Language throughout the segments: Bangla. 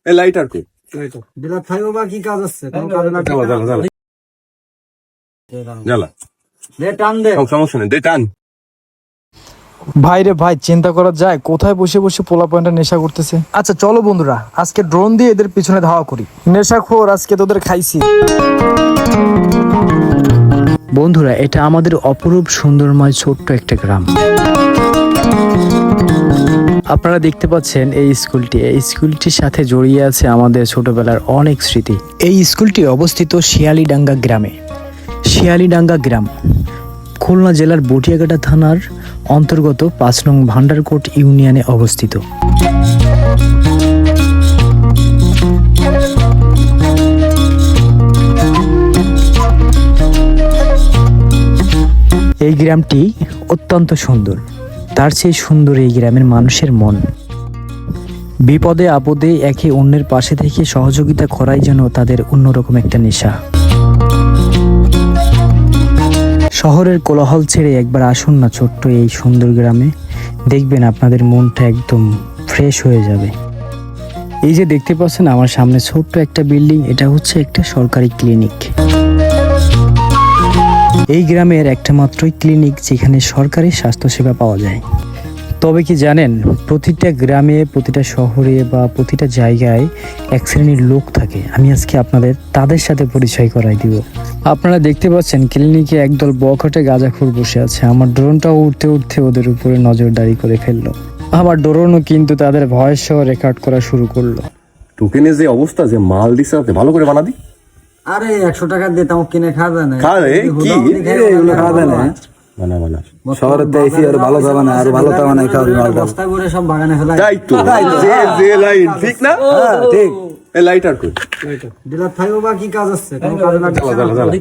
এই লাইটার কই? বিলাত খাইও বা কি কাজ আছে? কোন কাজ না। জ্বালা দে টান দে। সমস্যা নেই, দে টান। ভাই রে ভাই, চিন্তা করা যায় কোথায় বসে বসে পোলা পয়েন্টটা নেশা করতেছে। আচ্ছা চলো বন্ধুরা, আজকে ড্রোন দিয়ে এদের পিছনে ধাওয়া করি। নেশাখোর আজকে তোদের খাইছি। বন্ধুরা, এটা আমাদের অপরূপ সুন্দরময় ছোট্ট একটা গ্রাম। আপনারা দেখতে পাচ্ছেন এই স্কুলটির সাথে জড়িয়ে আছে আমাদের ছোটবেলার অনেক স্মৃতি। এই স্কুলটি অবস্থিত শিয়ালিডাঙ্গা গ্রামে। শিয়ালিডাঙ্গা গ্রাম খুলনা জেলার বটিয়াঘাটা থানার অন্তর্গত 5 নং ভান্ডারকোট ইউনিয়নে অবস্থিত। এই গ্রামটি অত্যন্ত সুন্দর, তার চেয়ে সুন্দর এই গ্রামের মানুষের মন। বিপদে আপদে একে অন্যের পাশে থেকে সহযোগিতা করাই যেন তাদের অন্যরকম একটা নেশা। শহরের কোলাহল ছেড়ে একবার আসুন না ছোট্ট এই সুন্দর গ্রামে, দেখবেন আপনাদের মনটা একদম ফ্রেশ হয়ে যাবে। এই যে দেখতে পাচ্ছেন আমার সামনে ছোট্ট একটা বিল্ডিং, এটা হচ্ছে একটা সরকারি ক্লিনিক। এই গ্রামের একটা মাত্রই ক্লিনিক যেখানে সরকারি স্বাস্থ্যসেবা পাওয়া যায়। তবে কি জানেন, প্রতিটা গ্রামে, প্রতিটা শহরে বা প্রতিটা জায়গায় এক শ্রেণীর লোক থাকে। আমি আজকে আপনাদের তাদের সাথে পরিচয় করাই দিব। আপনারা দেখতে পাচ্ছেন ক্লিনিকে একদল বখাটে গাঁজাখোর বসে আছে। আমার ড্রোনটাও উঠতে উঠতে ওদের উপরে নজরদারি করে ফেললো। আমার ড্রোনও কিন্তু তাদের ভয়েস সহ রেকর্ড করা শুরু করলো। টোকেনের যে অবস্থা, যে মাল দিছে ভালো করে বানা দি। আরে 100 টাকা দিয়ে তাও কিনে খাবে না। খাবে কি? এগুলো খাবে না। বানা শহরে তো এসি আর ভালো খাবে না, আর ভালো খাবে না খাবে না। বস্তায় করে সব বাগানে ফেলায়। তাই তো, যে লাইন ঠিক না? হ্যাঁ ঠিক। এই লাইটার কই? বিলাত খাইও বা কি কাজ আছে? কোন কাজ না।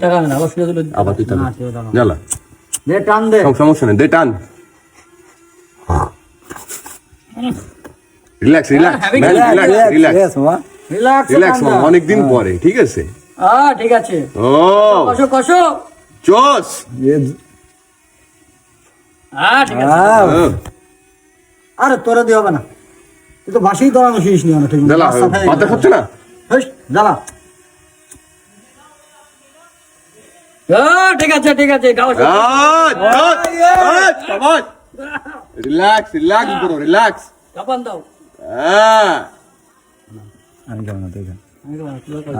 টাকা না, আবার ফিরে দিল। আবার তুই টাকা জ্বালা। দে টান দে। সমস্যা নেই, দে টান। রিল্যাক্স রিল্যাক্স রিল্যাক্স, অনেকদিন পরে, ঠিক আছে? ঠিক আছে। ও কষো কষো। চোস। ঠিক আছে। আরে তোরা দিয়ে হবে না, তুই তো বাসেই দড়ানো শুনিস নি না। ঠিক জ্বালা মাথা খাচ্ছে না? জ্বালা। ঠিক আছে ঠিক আছে। Relax relax bro, relax. কাপান দাও। আমি খাবো না,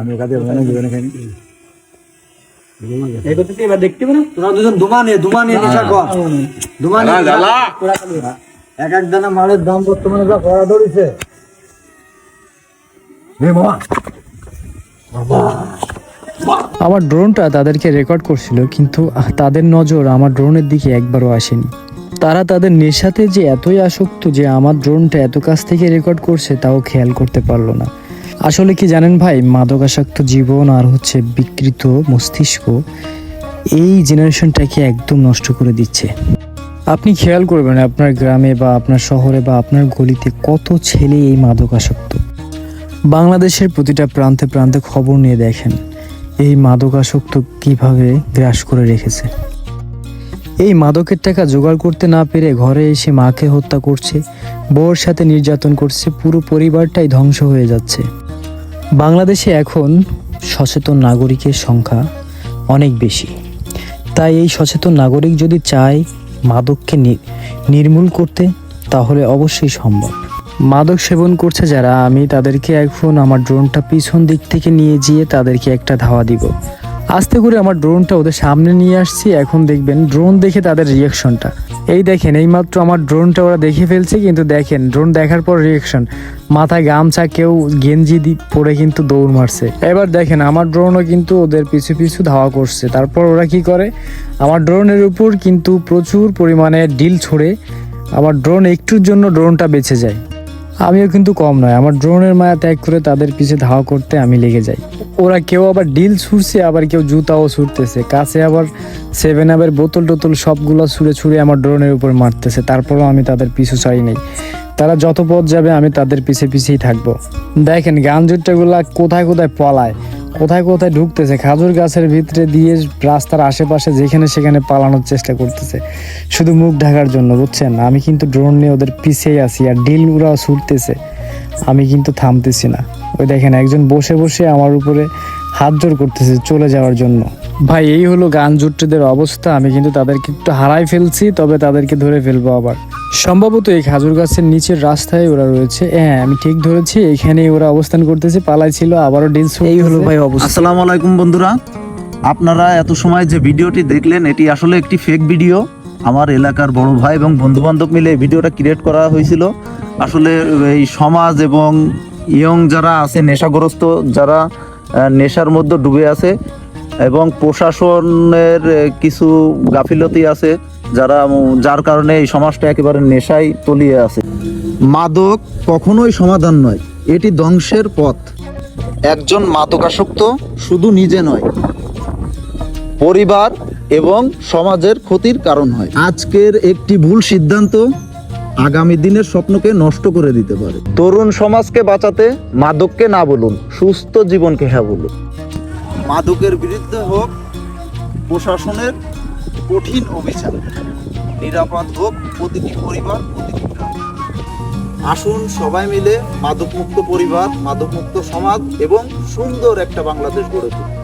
আমি খাতে মনে জীবনে খাইনি। এই করতে এবার দেখতে পারো তোরা দুজন দুমা নিয়ে নেশা কর। দুমা নিয়ে জ্বালা। এক এক দানা মালের দাম বর্তমানে যা করা ধরেছে। আমার ড্রোনটা তাদেরকে রেকর্ড করছিল, কিন্তু তাদের নজর আমার ড্রোনের দিকে একবারও আসেনি। তারা তাদের নেশাতে যে এতই আসক্ত যে আমার ড্রোনটা এত কাছ থেকে রেকর্ড করছে তাও খেয়াল করতে পারলো না। আসলে কি জানেন ভাই, মাদকাসক্ত জীবন আর হচ্ছে বিকৃত মস্তিষ্ক এই জেনারেশনটাকে একদম নষ্ট করে দিচ্ছে। আপনি খেয়াল করবেন আপনার গ্রামে বা আপনার শহরে বা আপনার গলিতে কত ছেলে এই মাদকাসক্ত। বাংলাদেশের প্রতিটা প্রান্তে প্রান্তে খবর নিয়ে দেখেন এই মাদকাসক্ত কিভাবে গ্রাস করে রেখেছে। এই মাদকের টাকা জোগাড় করতে না পেরে ঘরে এসে মাকে হত্যা করছে, বউয়ের সাথে নির্যাতন করছে, পুরো পরিবারটাই ধ্বংস হয়ে যাচ্ছে। বাংলাদেশে এখন সচেতন নাগরিকের সংখ্যা অনেক বেশি। তাই এই সচেতন নাগরিক যদি চায় মাদককে নির্মূল করতে, তাহলে অবশ্যই সম্ভব। মাদক সেবন করছে যারা, আমি তাদেরকে এখন আমার ড্রোনটা পিছন দিক থেকে নিয়ে গিয়ে তাদেরকে একটা ধাওয়া দিব। আস্তে করে আমার ড্রোনটা ওদের সামনে নিয়ে আসছি। এখন দেখবেন ড্রোন দেখে তাদের রিয়াকশনটা। এই দেখেন, এইমাত্র আমার ড্রোনটা ওরা দেখে ফেলছে, কিন্তু দেখেন ড্রোন দেখার পর রিয়াকশন, মাথায় গামছা, কেউ গেঞ্জি পরে কিন্তু দৌড় মারছে। এবার দেখেন আমার ড্রোনও কিন্তু ওদের পিছু পিছু ধাওয়া করছে। তারপর ওরা কি করে, আমার ড্রোনের উপর কিন্তু প্রচুর পরিমাণে ডিল ছড়ে আমার ড্রোন একটুর জন্য ড্রোনটা বেঁচে যায়। আমিও কিন্তু কম নয়, আমার ড্রোনের মায়া ত্যাগ করে তাদের পিছে ধাওয়া করতে আমি লেগে যাই। ওরা কেউ আবার ডিল ছুঁড়ছে, আবার কেউ জুতাও ছুটতেছে, কাছে আবার 7 আপের বোতল টোতল সবগুলো ছুঁড়ে আমার ড্রোনের উপর মারতেছে। তারপরও আমি তাদের পিছু ছাড়ি নাই। তারা যত পথ যাবে আমি তাদের পিছেই থাকবো। দেখেন গাঞ্জুট্টাগুলা কোথায় কোথায় পলায়, কোথায় কোথায় ঢুকতেছে, খাজুর গাছের ভিতরে দিয়ে রাস্তার আশেপাশে যেখানে সেখানে পালানোর চেষ্টা করতেছে শুধু মুখ ঢাকার জন্য, বুঝছেন? আমি কিন্তু ড্রোন নিয়ে ওদের পিছিয়ে আছি আর ডিল ওরাও ছুটতেছে। আমি কিন্তু থামতেছি না। ওই দেখেন একজন বসে বসে আমার উপরে হাত জোর করতেছে চলে যাওয়ার জন্য। ভাই এই হলো গান জুট্টিদের অবস্থা। আমি কিন্তু তাদেরকে একটু হারাই ফেলছি, তবে তাদেরকে ধরে ফেলবো আবার। সম্ভবত এই খাজুর গাছের নিচের রাস্তায় ওরা রয়েছে। হ্যাঁ আমি ঠিক ধরেছি, এখানেই ওরা অবস্থান করতেছে। পালাই ছিল আবারও ডিল। এই হলো ভাই অবস্থা। আসসালামু আলাইকুম বন্ধুরা, আপনারা এত সময় যে ভিডিওটি দেখলেন এটি আসলে একটি ফেক ভিডিও। আমার এলাকার বড় ভাই এবং বন্ধু বান্ধব মিলে এই ভিডিওটা ক্রিয়েট করা হয়েছিল। আসলে এই সমাজ এবং ইয়ং যারা আছে, নেশাগ্রস্ত যারা নেশার মধ্যে ডুবে আছে এবং প্রশাসনের কিছু গাফিলতি আছে যার কারণে এই সমাজটা একেবারে নেশায় তলিয়ে আছে। মাদক কখনোই সমাধান নয়, এটি ধ্বংসের পথ। একজন মাদকাসক্ত শুধু নিজে নয়, পরিবার এবং সমাজের ক্ষতির কারণ হয়। আজকের একটি ভুল সিদ্ধান্ত আগামী দিনের স্বপ্নকে নষ্ট করে দিতে পারে। তরুণ সমাজকে বাঁচাতে মাদককে না বলুন, সুস্থ জীবনকে হ্যাঁ বলুন। মাদকের বিরুদ্ধে হোক প্রশাসনের কঠিন অভিযান, নিরাপদ হোক প্রতিটি পরিবার, প্রতিটি গ্রাম। আসুন সবাই মিলে মাদকমুক্ত পরিবার, মাদকমুক্ত সমাজ এবং সুন্দর একটা বাংলাদেশ গড়ে তুলি।